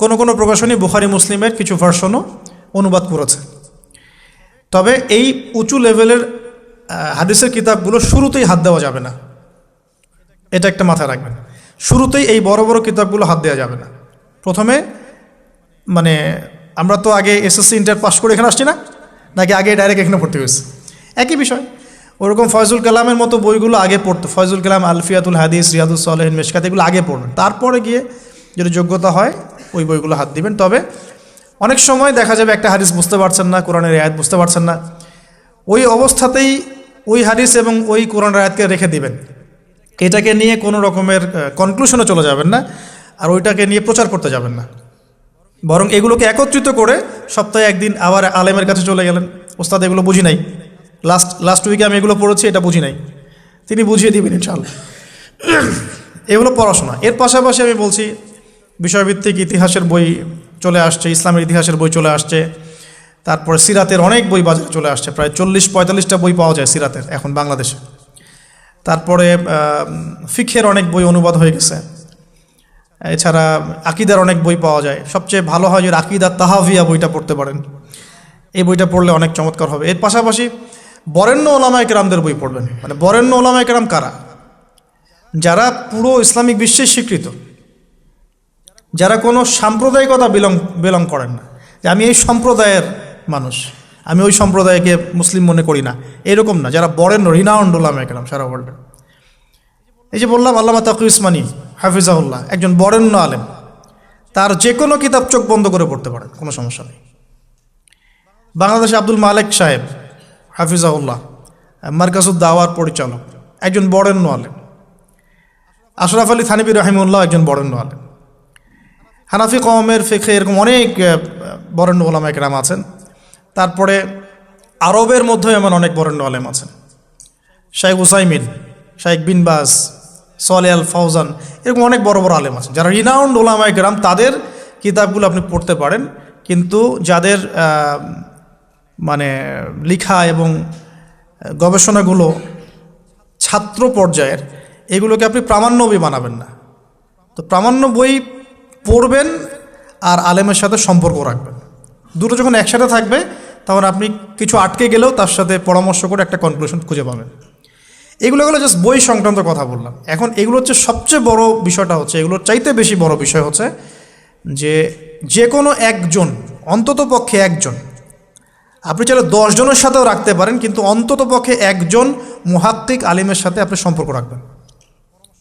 কোনো প্রকাশনী বুখারী মুসলিমের কিছু ভার্সনও অনুবাদ করেছে। তবে এই উঁচু লেভেলের হাদিসের কিতাবগুলো শুরুতেই হাত দেওয়া যাবে না, এটা একটা মাথায় রাখবেন। শুরুতেই এই বড় বড় কিতাবগুলো হাত দেওয়া যাবে না। প্রথমে মানে আমরা তো আগে এসএসসি ইন্টার পাস করে এখানে আসছি না, নাকি আগে ডাইরেক্ট এখানে ভর্তি হয়েছে? একই বিষয়। ওরকম ফয়জুল কালামের মতো বইগুলো আগে পড়তে, ফয়জুল কালাম, আলফিয়াতুল হাদিস, রিয়াদুস সালেহিন, মিশকাত, এগুলো আগে পড়বেন। তারপরে গিয়ে যদি যোগ্যতা হয় ওই বইগুলো হাত দিবেন। তবে অনেক সময় দেখা যাবে একটা হাদিস বুঝতে পারছেন না, কোরআনের আয়াত বুঝতে পারছেন না, ওই অবস্থাতেই ওই হাদিস এবং ওই কোরআনের আয়াতকে রেখে দিবেন। এটাকে নিয়ে কোনো রকমের কনক্লুশনে চলে যাবেন না, আর ওইটাকে নিয়ে প্রচার করতে যাবেন না। বরং এগুলোকে একত্রিত করে সপ্তাহে একদিন আবার আলেমের কাছে চলে গেলেন, ওস্তাদ এগুলো বুঝি নাই, লাস্ট উইকে আমি এগুলো পড়েছি, এটা বুঝি নাই, তিনি বুঝিয়ে দিবেন ইনশাআল্লাহ। এগুলো পড়াশোনা। এর পাশাপাশি আমি বলছি বিষয়ভিত্তিক ইতিহাসের বই চলে আসছে, ইসলামের ইতিহাসের বই চলে আসছে। তারপরে সিরাতের অনেক বই বাজারে চলে আসছে, প্রায় 40-45টা বই পাওয়া যায় সিরাতের এখন বাংলাদেশে। তারপরে ফিকহের অনেক বই অনুবাদ হয়ে গেছে। এছাড়া আকিদার অনেক বই পাওয়া যায়। সবচেয়ে ভালো হয় যে আকিদা তাহাভিয়া বইটা পড়তে পারেন, এই বইটা পড়লে অনেক চমৎকার হবে। এর পাশাপাশি বরেণ্য ওলামায়ে কেরামদের বই পড়বেন। মানে বরেণ্য ওলামায়ে কেরাম কারা? যারা পুরো ইসলামিক বিশ্বে স্বীকৃত, যারা কোনো সাম্প্রদায়িকতা বিলং করেন না, যে আমি এই সম্প্রদায়ের মানুষ, আমি ওই সম্প্রদায়কে মুসলিম মনে করি না, এরকম না। যারা বরেণ্য, রিনাউন্ড ওলামায়ে কেরাম সারা ওয়ার্ল্ডে। এই যে বললাম আল্লামা তাকি উসমানী হাফিজাহুল্লাহ, একজন বরেণ্য আলেম, তার যে কোনো কিতাব চোখ বন্ধ করে পড়তে পারেন, কোনো সমস্যা নেই। বাংলাদেশে আব্দুল মালেক সাহেব হাফিজাহুল্লাহ, মারকাজুদ দাওয়ার পরিচালক, একজন বরেণ্য আলেম। আশরাফ আলী থানভী রহিমউল্লাহ একজন বরেণ্য আলেম। হানাফি কওমের ফিকহে এরকম অনেক বরেণ্য ওলামায়ে কেরাম আছেন। তারপরে আরবের মধ্যে এমন অনেক বরেণ্য আলেম আছেন, শাইখ উসাইমিন, শাইখ বিন বাজ, সালেহ আল ফাউজান, এরকম অনেক বড় বড় আলেম আছেন যারা রিনাউন্ড ওলামায়ে কেরাম। তাদের কিতাবগুলো আপনি পড়তে পারেন, কিন্তু যাদের মানে লিখা এবং গবেষণাগুলো ছাত্র পর্যায়ের, এগুলোকে আপনি প্রামাণ্য বই বানাবেন না। তো প্রামাণ্য বই পড়বেন আর আলেমের সাথে সম্পর্ক রাখবেন। দুটো যখন একসাথে থাকবে তখন আপনি কিছু আটকে গেলেও তার সাথে পরামর্শ করে একটা কনক্লুশন খুঁজে পাবেন। এগুলো জাস্ট বই সংক্রান্ত কথা বললাম। এখন এগুলো হচ্ছে সবচেয়ে বড় বিষয়টা হচ্ছে, এগুলোর চাইতে বেশি বড় বিষয় হচ্ছে যে কোনো একজন, অন্তত পক্ষে একজন, আপনি চাইলে 10 জনের সাথেও রাখতে পারেন, কিন্তু অন্তত পক্ষে একজন মুহাক্কিক আলিমের সাথে আপনি সম্পর্ক রাখবেন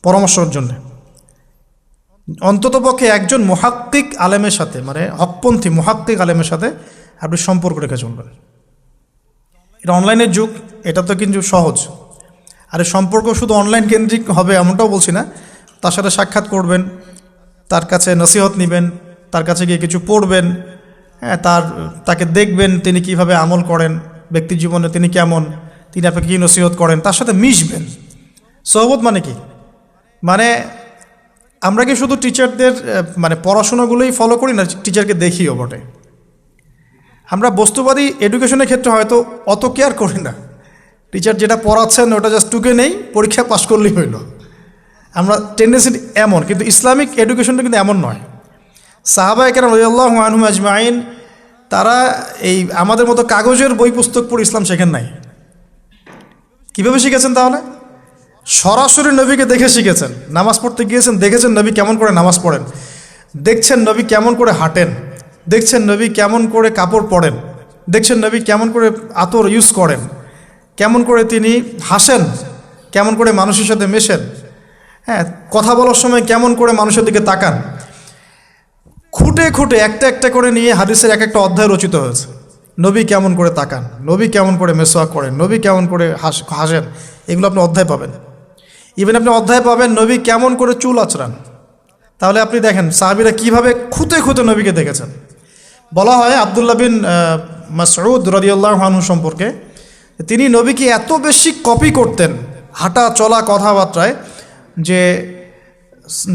পরামর্শের জন্য। অন্তত পক্ষে একজন মুহাক্কিক আলেমের সাথে, মানে হকপন্থী মুহাক্কিক আলেমের সাথে আপনি সম্পর্ক রেখে চলবেন। এটা অনলাইনের যুগ, এটা তো কিন্তু সহজ। আর সম্পর্ক শুধু অনলাইন কেন্দ্রিক হবে এমনটাও বলছি না, তার সাথে সাক্ষাৎ করবেন, তার কাছে নসিহত নেবেন, তার কাছে গিয়ে কিছু পড়বেন, হ্যাঁ, তাকে দেখবেন তিনি কিভাবে আমল করেন, ব্যক্তি জীবনে তিনি কেমন, তিনি আপনাকে কী নসিহত করেন, তার সাথে মিশবেন। সোহবত মানে কি? মানে আমরা কি শুধু টিচারদের মানে পড়াশোনাগুলোই ফলো করি না, টিচারকে দেখিও বটে। আমরা বস্তুবাদী এডুকেশনের ক্ষেত্রে হয়তো অত কেয়ার করি না, টিচার যেটা পড়াচ্ছেন ওটা জাস্ট টুকে নেই, পরীক্ষা পাশ করলেই হইল। আমরা টেন্ডেন্সি এমন, কিন্তু ইসলামিক এডুকেশনটা কিন্তু এমন নয়। সাহাবা একরাম রাদিয়াল্লাহু আনহুম আজমাইন তারা এই আমাদের মতো কাগজের বই পুস্তক পড়ে ইসলাম শেখেন নাই। কীভাবে শিখেছেন তাহলে? সরাসরি নবীকে দেখে শিখেছেন। নামাজ পড়তে গিয়েছেন, দেখেছেন নবী কেমন করে নামাজ পড়েন, দেখছেন নবী কেমন করে হাঁটেন, দেখছেন নবী কেমন করে কাপড় পরেন, দেখছেন নবী কেমন করে আতর ইউজ করেন, কেমন করে তিনি হাসেন, কেমন করে মানুষের সাথে মেশেন, হ্যাঁ, কথা বলার সময় কেমন করে মানুষের দিকে তাকান। খুঁটে খুঁটে একটা একটা করে নিয়ে হাদিসের এক একটা অধ্যায় রচিত হয়েছে। নবী কেমন করে তাকান, নবী কেমন করে মেসওয়াক করেন, নবী কেমন করে হাসেন, এগুলো আপনি অধ্যায় পাবেন। ইভেন আপনি অধ্যায় পাবেন নবী কেমন করে চুল আঁচড়ান। তাহলে আপনি দেখেন সাহাবীরা কীভাবে খুঁতে খুঁতে নবীকে দেখেছেন। বলা হয় আব্দুল্লাহ বিন মাসউদ রাদিয়াল্লাহু আনহু সম্পর্কে, তিনি নবীকে এত বেশি কপি করতেন হাঁটা চলা কথাবার্তায় যে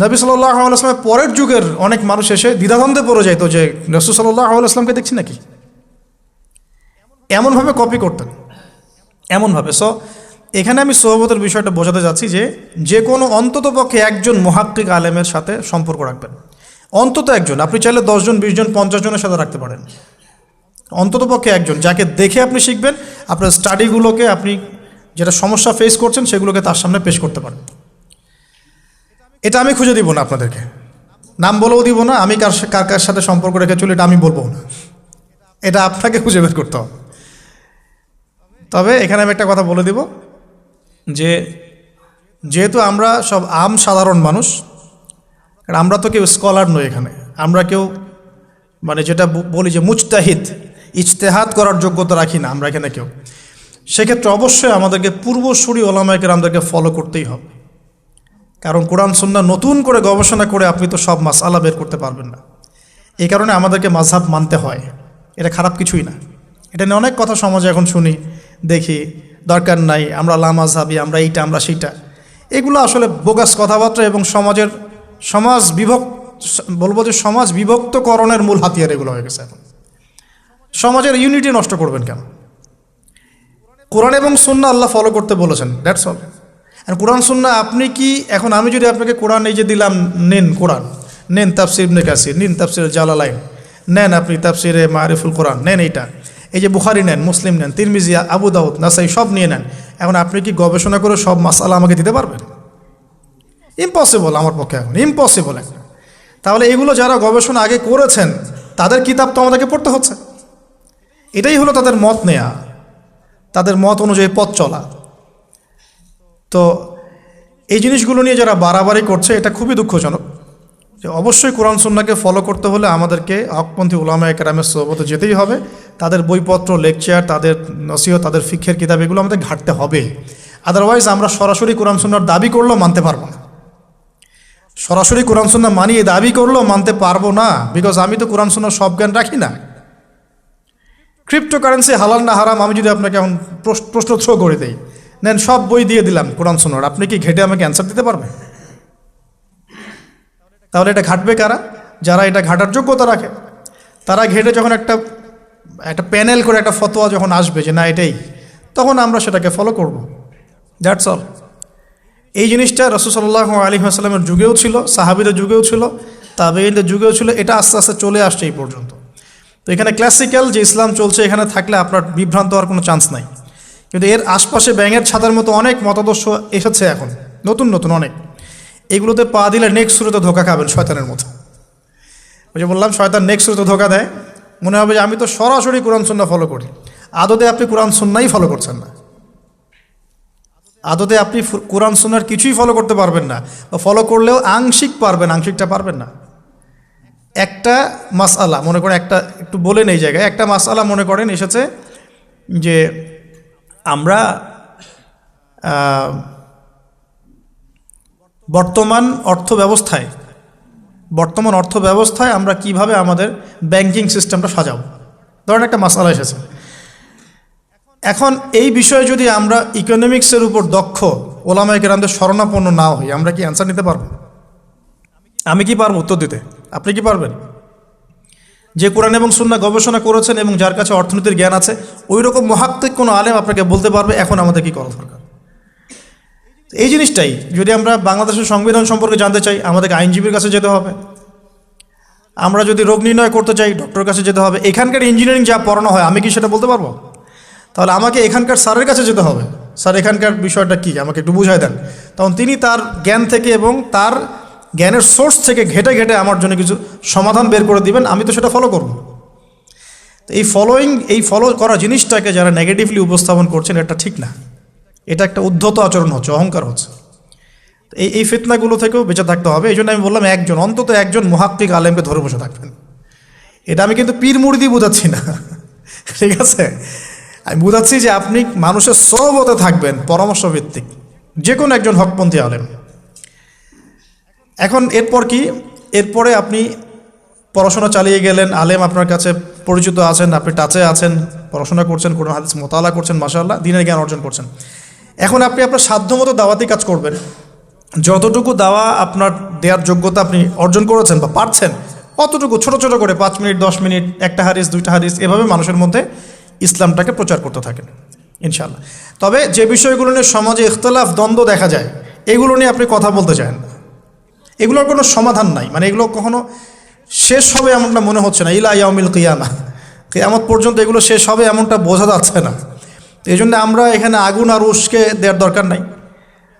নবী সাল্লাল্লাহু আলাইহি ওয়াসাল্লামের পরের যুগের অনেক মানুষ এসে দ্বিধাদ্বন্দ্বে পড়ে যাইতো যে রাসূল সাল্লাল্লাহু আলাইহি ওয়াসাল্লামকে দেখছি নাকি। এমনভাবে কপি করতেন, এমনভাবে। সো এখানে আমি সোহবতের বিষয়টা বোঝাতে যাচ্ছি যে যে কোনো অন্ততপক্ষে একজন মুহাক্কিক আলেমের সাথে সম্পর্ক রাখবেন, অন্তত একজন। আপনি চাইলে 10 জন 20 জন 50 জনের সাথে রাখতে পারেন, অন্ততপক্ষে একজন যাকে দেখে আপনি শিখবেন, আপনার স্টাডিগুলোকে আপনি যেটা সমস্যা ফেস করছেন সেগুলোকে তার সামনে পেশ করতে পারেন। এটা আমি খুঁজে দিব না আপনাদেরকে, নাম বলেও দিব না, আমি কার কার সাথে সম্পর্ক রেখে চলি এটা আমি বলবো না, এটা আপনাকে খুঁজে বের করতে হবে। তবে এখানে আমি একটা কথা বলে দিব যে যেহেতু আমরা সব সাধারণ মানুষ, কারণ আমরা তো কেউ স্কলার নই, এখানে আমরা কেউ মানে যেটা বলি যে মুজতাহিদ, ইজতেহাদ করার যোগ্যতা রাখি না আমরা এখানে কেউ। সেক্ষেত্রে অবশ্যই আমাদেরকে পূর্বসূরি ওলামায়ে কেরামদেরকে ফলো করতেই হবে, কারণ কোরআন সুন্নাহ নতুন করে গবেষণা করে আপনি তো সব মাসআলা বের করতে পারবেন না। এই কারণে আমাদেরকে মাযহাব মানতে হয়, এটা খারাপ কিছুই না। এটা নিয়ে অনেক কথা সমাজে এখন শুনি, দেখি, দরকার নাই, আমরা লা মাযহাবি, আমরা এইটা আমরা সেইটা, এগুলো আসলে বোগাস কথাবার্তা এবং সমাজ বিভক্তকরণের মূল হাতিয়ার এগুলো হয়ে গেছে এখন। সমাজের ইউনিটি নষ্ট করবেন কেন? কোরআন এবং সুন্নাহ আল্লাহ ফলো করতে বলেছেন, দ্যাটস অল। আর কোরআন সুন্নাহ আপনি কি এখন আমি যদি আপনাকে কোরআন এই যে দিলাম, নেন কোরআন, নেন তাফসির ইবনে কাসির, নেন তাফসির জালালাইন, নেন আপনি তাফসিরে মারিফুল কোরআন, নেন এইটা, এই যে বুখারী নেন, মুসলিম নেন, তিরমিজি, আবু দাউদ, নাসাই সব নিয়ে নেন। এখন আপনি কি গবেষণা করে সব মাসআলা আমাকে দিতে পারবেন? ইম্পসিবল আমার পক্ষে, এখন ইম্পসিবল একটা। তাহলে এগুলো যারা গবেষণা আগে করেছেন তাদের কিতাব তো আমাদেরকে পড়তে হচ্ছে। এটাই হলো তাদের মত নেয়া, তাদের মত অনুযায়ী পথ চলা। তো এই জিনিসগুলো নিয়ে যারা বাড়াবাড়ি করছে এটা খুবই দুঃখজনক। যে অবশ্যই কোরআন সুন্নাহকে ফলো করতে হলে আমাদেরকে হকপন্থী উলামায়ে কেরামের সোহবতে যেতেই হবে, তাদের বইপত্র, লেকচার, তাদের নসিহত, তাদের ফিকহের কিতাব, এগুলো আমাদের ঘাটতে হবে। আদারওয়াইজ আমরা সরাসরি কোরআন সুন্নাহর দাবি করলেও মানতে পারবো না, সরাসরি কোরআন সুন্নাহ মানিয়ে দাবি করলেও মানতে পারবো না, বিকজ আমি তো কোরআন সুন্নাহর সব জ্ঞান রাখি না। ক্রিপ্টোকারেন্সি হালাল না হারাম আমি যদি আপনাকে এখন প্রশ্ন থ্রো করে দেই, নেন সব বই দিয়ে দিলাম কোরআন সুন্নাহর, আপনি কি ঘেটে আমাকে অ্যান্সার দিতে পারবেন? তাহলে এটা ঘাটবে কারা? যারা এটা ঘাটার যোগ্যতা রাখে। তারা ঘেটে যখন একটা প্যানেল করে একটা ফতোয়া যখন আসবে যে না এটাই, তখন আমরা সেটাকে ফলো করব, দ্যাটস অল। এই জিনিসটা রাসূল সাল্লাল্লাহু আলাইহি ওয়াসাল্লামের যুগেও ছিল, সাহাবীদের যুগেও ছিল, তাবেঈনদের যুগেও ছিল, এটা আস্তে আস্তে চলে আসছে এই পর্যন্ত। তো এখানে ক্লাসিক্যাল যে ইসলাম চলছে এখানে থাকলে আপনার বিভ্রান্ত হওয়ার কোনো চান্স নাই। কিন্তু এর আশপাশে ব্যাঙের ছাতার মতো অনেক মতাদর্শ এসেছে এখন, নতুন নতুন অনেক। এগুলোতে পা দিলে নেক্সট শুরুতে ধোকা খাবেন শয়তানের মতো। ওই যে বললাম শয়তান নেক্সট শুরুতে ধোকা দেয়, মনে হবে যে আমি তো সরাসরি কোরআন সুন্নাহ ফলো করি, আদতে আপনি কোরআন সুন্নাহই ফলো করছেন না। আদতে আপনি কোরআন সুন্নাহর কিছুই ফলো করতে পারবেন না, বা ফলো করলেও আংশিক পারবেন, আংশিকটা পারবেন না। একটা মাসআলা মনে করেন, একটু বলেন এই জায়গায়, একটা মাসআলা মনে করেন এসেছে যে আমরা বর্তমান অর্থ ব্যবস্থায় বর্তমান অর্থ ব্যবস্থায় আমরা কিভাবে আমাদের ব্যাংকিং সিস্টেমটা সাজাবো। ধরেন একটা মাসালা এসেছে, এখন এই বিষয়ে যদি আমরা ইকোনমিক্সের উপর দক্ষ ওলামায়ে কেরামদের শরণাপন্ন না হই, আমরা কি অ্যান্সার নিতে পারবো? আমি কি পারবো উত্তর দিতে? আপনি কি পারবেন? যে কোরআন এবং সুন্নাহ গবেষণা করেছেন এবং যার কাছে অর্থনীতির জ্ঞান আছে, ওই রকম মহাক্কিক কোনো আলেম আপনাকে বলতে পারবে এখন আমাদের কি করা দরকার। এই জিনিসটাই যদি আমরা বাংলাদেশের সংবিধান সম্পর্কে জানতে চাই, আমাদেরকে আইনজীবীর কাছে যেতে হবে। আমরা যদি রোগ নির্ণয় করতে চাই, ডক্টরের কাছে যেতে হবে। এখানকার ইঞ্জিনিয়ারিং যা পড়ানো হয়, আমি কি সেটা বলতে পারবো? তাহলে আমাকে এখানকার স্যারের কাছে যেতে হবে, স্যার এখানকার বিষয়টা কি আমাকে একটু বুঝাই দেন। তখন তিনি তার জ্ঞান থেকে এবং তার জ্ঞানের সোর্স থেকে ঘেটে ঘেটে আমার জন্য কিছু সমাধান বের করে দিবেন, আমি তো সেটা ফলো করব। এই ফলো করা জিনিসটাকে যারা নেগেটিভলি উপস্থাপন করছেন, এটা ঠিক না। এটা একটা উদ্ধত আচরণ হচ্ছে, অহংকার হচ্ছে। এই ফিতনাগুলো থেকেও বেঁচে থাকতে হবে। এই জন্য আমি বললাম অন্তত একজন মুহাক্কিক আলেমকে ধরে বসে থাকবেন। এটা আমি কিন্তু পীর মুরিদি বোঝাচ্ছি না, ঠিক আছে? আমি বোঝাচ্ছি যে আপনি মানুষের সহবতে থাকবেন, পরামর্শ ভিত্তিক, যে কোনো একজন হকপন্থী আলেম। এখন এরপর কি? এরপরে আপনি পড়াশোনা চালিয়ে গেলেন, আলেম আপনার কাছে পরিচিত আছেন, আপনি টাচে আছেন, পড়াশোনা করছেন, কোরআন হাদিস মোতালা করছেন, মাশাআল্লাহ দ্বীনের জ্ঞান অর্জন করছেন। এখন আপনি আপনার সাধ্যমতো দাওয়াতি কাজ করবেন। যতটুকু দাওয়া আপনার দেওয়ার যোগ্যতা আপনি অর্জন করেছেন বা পারছেন, অতটুকু ছোট ছোট করে 5 মিনিট 10 মিনিট, একটা হাদিস 2টা হাদিস, এভাবে মানুষের মধ্যে ইসলামটাকে প্রচার করতে থাকেন ইনশাআল্লাহ। তবে যে বিষয়গুলো নিয়ে সমাজে ইখতিলাফ দ্বন্দ্ব দেখা যায়, এগুলো নিয়ে আপনি কথা বলতে চান না। এগুলোর কোনো সমাধান নাই, মানে এগুলো কখনো শেষ হবে এমনটা মনে হচ্ছে না। ইলা ইয়াউমিল কিয়ামা, কিয়ামত পর্যন্ত এগুলো শেষ হবে এমনটা বোঝা যাচ্ছে না। তো এই জন্য আমরা এখানে আগুন আর উস্কে দেওয়ার দরকার নাই।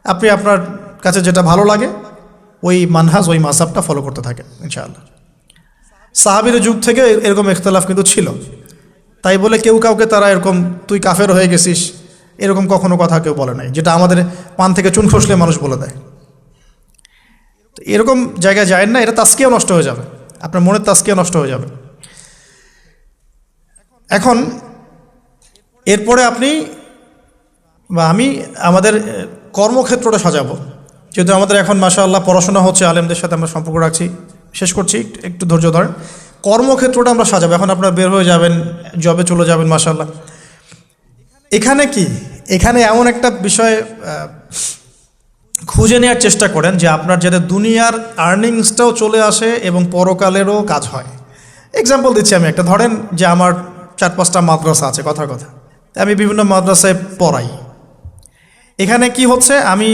আপনি আপনার কাছে যেটা ভালো লাগে ওই মানহাজ, ওই মাযহাবটা ফলো করতে থাকেন ইনশাআল্লাহ। সাহাবীর যুগ থেকে এরকম ইখতিলাফ কিন্তু ছিল, তাই বলে কেউ কাউকে তারা এরকম তুই কাফের হয়ে গেছিস এরকম কখনো কথা কেউ বলে নাই, যেটা আমাদের পান থেকে চুন খসলে মানুষ বলে দেয়। তো এরকম জায়গায় যায় না, এটা তাস্কিয়া নষ্ট হয়ে যাবে, আপনার মনের তাস্কিয়া নষ্ট হয়ে যাবে। এখন এরপরে আপনি বা আমি আমাদের কর্মক্ষেত্রটা সাজাবো। যেহেতু আমাদের এখন মাশাআল্লাহ পড়াশোনা হচ্ছে, আলেমদের সাথে আমরা সম্পর্ক রাখছি, শেষ করছি, একটু ধৈর্য ধরেন। কর্মক্ষেত্রটা আমরা সাজাবো। এখন আপনারা বের হয়ে যাবেন, জবে চলে যাবেন মাশাআল্লাহ। এখানে কি, এখানে এমন একটা বিষয় খুঁজে নেওয়ার চেষ্টা করেন যে আপনার যাতে দুনিয়ার আর্নিংসটাও চলে আসে এবং পরকালেরও কাজ হয়। এক্সাম্পল দিচ্ছি আমি একটা, ধরেন যে আমার 4-5টা মাদ্রাসা আছে, কথার কথা, আমি বিভিন্ন মাদ্রাসায় পড়াই। এখানে কি হচ্ছে, আমি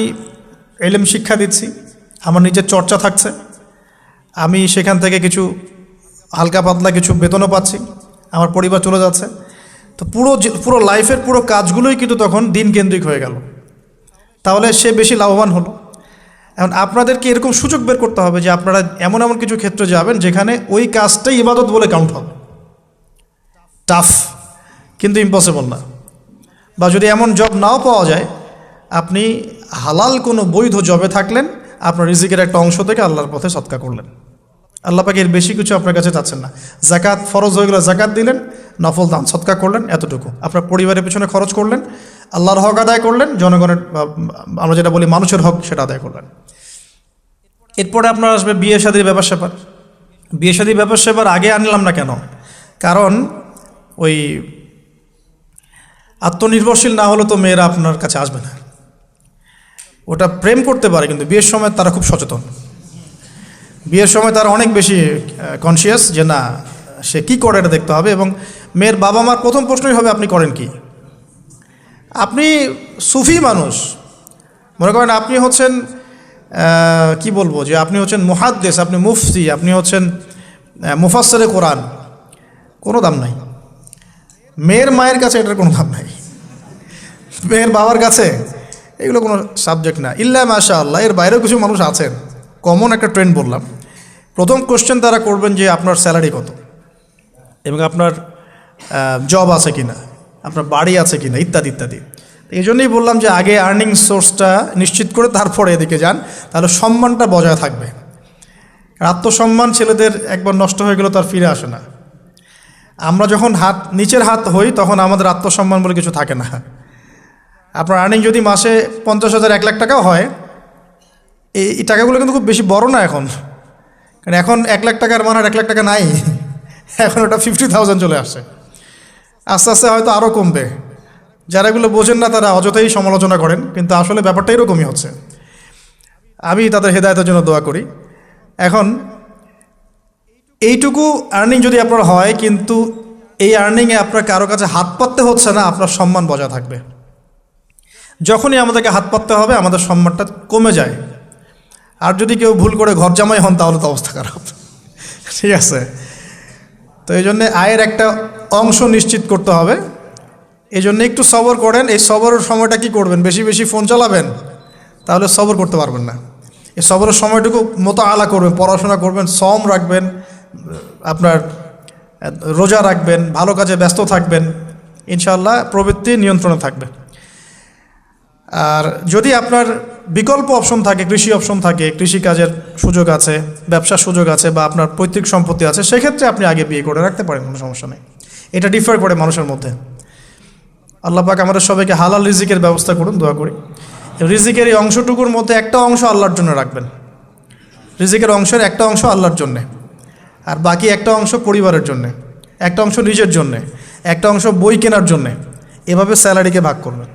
ইলম শিক্ষা দিচ্ছি, আমার নিজের চর্চা থাকছে, আমি সেখান থেকে কিছু হালকা পাতলা কিছু বেতনও পাচ্ছি, আমার পরিবার চলে যাচ্ছে। তো পুরো লাইফের পুরো কাজগুলোই কিন্তু তখন দিন কেন্দ্রিক হয়ে গেল, তাহলে সে বেশি লাভবান হলো। এখন আপনাদেরকে এরকম সুযোগ বের করতে হবে যে আপনারা এমন এমন কিছু ক্ষেত্রে যাবেন যেখানে ওই কাজটাই ইবাদত বলে কাউন্ট হবে। টাফ কিন্তু ইম্পসিবল না। বা যদি এমন জব নাও পাওয়া যায়, আপনি হালাল কোনো বৈধ জবে থাকলেন, আপনার রিজিকের একটা অংশ থেকে আল্লাহর পথে সদকা করলেন। আল্লাহ পাকে এর বেশি কিছু আপনার কাছে চাচ্ছেন না। জাকাত ফরজ হয়ে গেলে জাকাত দিলেন, নফল দান সদকা করলেন, এতটুকু। আপনার পরিবারের পেছনে খরচ করলেন, আল্লাহর হক আদায় করলেন, জনগণের আমরা যেটা বলি মানুষের হক সেটা আদায় করলেন। এরপরে আপনার আসবে বিয়ে শাদীর ব্যাপার স্যাপার। বিয়ে শাদীর ব্যাপার স্যাপার আগে আনলাম না কেন? কারণ ওই আত্মনির্ভরশীল না হলে তো মেয়েরা আপনার কাছে আসবে না। ওটা প্রেম করতে পারে, কিন্তু বিয়ের সময় তারা খুব সচেতন। বিয়ের সময় তারা অনেক বেশি কনসিয়াস যে না, সে কী করে এটা দেখতে হবে। এবং মেয়ের বাবা মার প্রথম প্রশ্নই হবে আপনি করেন কি। আপনি সুফি মানুষ, মনে করেন আপনি হচ্ছেন কি বলবো, যে আপনি হচ্ছেন মুহাদ্দিস, আপনি মুফতি, আপনি হচ্ছেন মুফাসসিরে কোরআন, কোনো দাম নাই। মেয়ের মায়ের কাছে এটার কোনো দাম নাই, মেয়ের বাবার কাছে এগুলো কোনো সাবজেক্ট না। ইল্লা মাশাআল্লাহ, এর বাইরেও কিছু মানুষ আছেন, কমন একটা ট্রেন্ড বললাম। প্রথম কোশ্চেন তারা করবেন যে আপনার স্যালারি কত, এবং আপনার জব আছে কিনা, আপনার বাড়ি আছে কিনা, ইত্যাদি ইত্যাদি। এই জন্যই বললাম যে আগে আর্নিং সোর্সটা নিশ্চিত করে তারপরে এদিকে যান, তাহলে সম্মানটা বজায় থাকবে। আত্মসম্মান ছেলেদের একবার নষ্ট হয়ে গেলে তার ফিরে আসে না। আমরা যখন নিচের হাত হই তখন আমাদের আত্মসম্মান বলে কিছু থাকে না। আপনার আর্নিং যদি মাসে 50,000 1 লাখ টাকাও হয়, এই টাকাগুলো কিন্তু খুব বেশি বড় না এখন, কারণ এখন 1,00,000 টাকার মান আর 1,00,000 টাকা নাই, এখন ওটা 50,000 চলে আসে। আস্তে আস্তে হয়তো আরও কমবে। যারা এগুলো বোঝেন না তারা অযথাই সমালোচনা করেন, কিন্তু আসলে ব্যাপারটা এরকমই হচ্ছে। আমি তাদের হেদায়েতের জন্য দোয়া করি। এখন এইটুকু আর্নিং যদি আপনার হয়, কিন্তু এই আর্নিংয়ে আপনার কারো কাছে হাত পাততে হচ্ছে না, আপনার সম্মান বজায় থাকবে। যখনই আমাদেরকে হাত পাততে হবে আমাদের সম্মানটা কমে যায়। আর যদি কেউ ভুল করে ঘর জামাই হন তাহলে তো অবস্থা খারাপ, ঠিক আছে? তো এই জন্যে আয়ের একটা অংশ নিশ্চিত করতে হবে। এই জন্য একটু সবর করেন। এই সবরের সময়টা কি করবেন? বেশি বেশি ফোন চালাবেন, তাহলে সবর করতে পারবেন না। এই সবরের সময়টুকু মোতাআলা করবেন, পড়াশোনা করবেন, সম রাখবেন, আপনার রোজা রাখবেন, ভালো কাজে ব্যস্ত থাকবেন, ইনশাআল্লাহ প্রবৃত্তি নিয়ন্ত্রণে থাকবে। আর যদি আপনার বিকল্প অপশন থাকে, কৃষি অপশন থাকে, কৃষিকাজের সুযোগ আছে, ব্যবসার সুযোগ আছে, বা আপনার পৈতৃক সম্পত্তি আছে, সেক্ষেত্রে আপনি আগে বিয়ে করে রাখতে পারেন, কোনো সমস্যা নেই। এটা ডিফার করে মানুষের মধ্যে। আল্লাহ পাক আমাদের সবাইকে হালাল রিজিকের ব্যবস্থা করুন, দোয়া করি। রিজিকের এই অংশটুকুর মধ্যে একটা অংশ আল্লাহর জন্য রাখবেন। রিজিকের অংশের একটা অংশ আল্লাহর জন্যে, আর বাকি একটা অংশ পরিবারের জন্যে, একটা অংশ নিজের জন্যে, একটা অংশ বই কেনার জন্যে। এভাবে স্যালারিকে ভাগ করবেন।